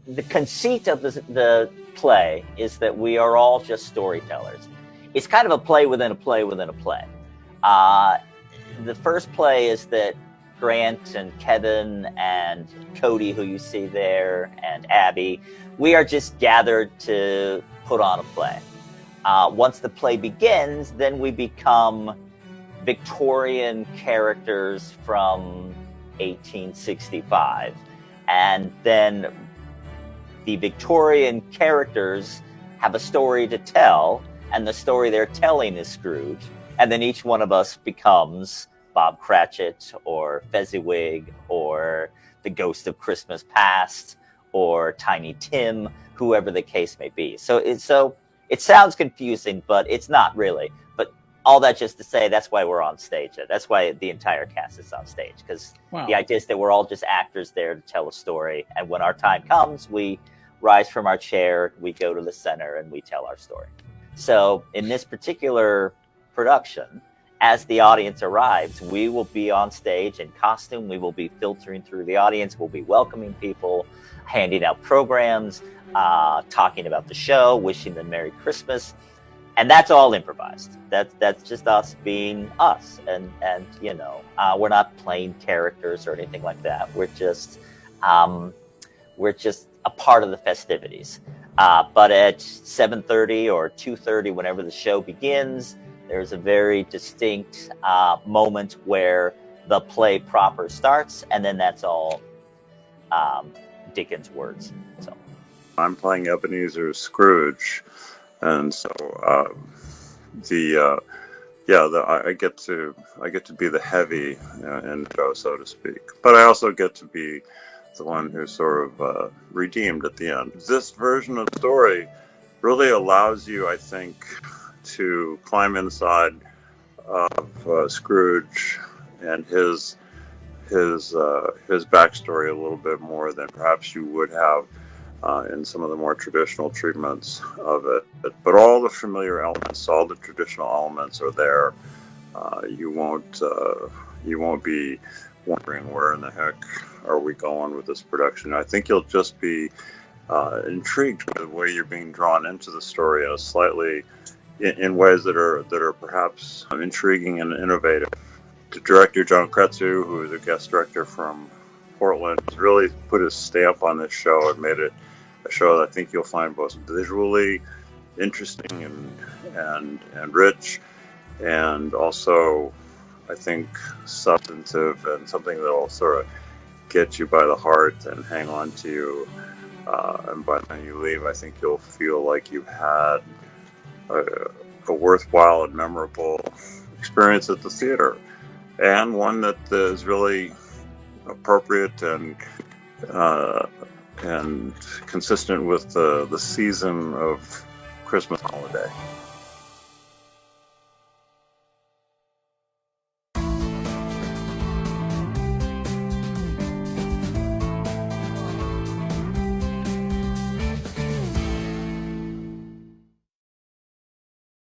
the conceit of the play is that we are all just storytellers. It's kind of a play within a play within a play. The first play is that Grant and Kevin and Cody, who you see there, and Abby, we are just gathered to put on a play. Once the play begins, then we become Victorian characters from 1865. And then the Victorian characters have a story to tell, and the story they're telling is Scrooge. And then each one of us becomes Bob Cratchit or Fezziwig or the Ghost of Christmas Past or Tiny Tim, whoever the case may be. So it sounds confusing, but it's not really. But all that just to say, that's why we're on stage. That's why the entire cast is on stage, because the idea is that we're all just actors there to tell a story. And when our time comes, we rise from our chair, we go to the center, and we tell our story. So in this particular production, as the audience arrives, we will be on stage in costume. We will be filtering through the audience. We'll be welcoming people, handing out programs, talking about the show, wishing them Merry Christmas. And that's all improvised. That's just us being us. And you know, we're not playing characters or anything like that. We're just a part of the festivities. But at 7:30 or 2:30, whenever the show begins, there's a very distinct moment where the play proper starts, and then that's all Dickens' words. So I'm playing Ebenezer Scrooge, and so I get to be the heavy in the show, so to speak. But I also get to be the one who's sort of redeemed at the end. This version of the story really allows you, I think, to climb inside of Scrooge and his backstory a little bit more than perhaps you would have in some of the more traditional treatments of it. But all the familiar elements, all the traditional elements are there. You won't be wondering where in the heck are we going with this production. I think you'll just be intrigued by the way you're being drawn into the story in a slightly in ways that are perhaps intriguing and innovative. The director, John Kretzu, who is a guest director from Portland, has really put his stamp on this show and made it a show that I think you'll find both visually interesting and rich, and also, I think, substantive and something that'll sort of get you by the heart and hang on to you. And by the time you leave, I think you'll feel like you've had a worthwhile and memorable experience at the theater, and one that is really appropriate and consistent with the season of Christmas holiday.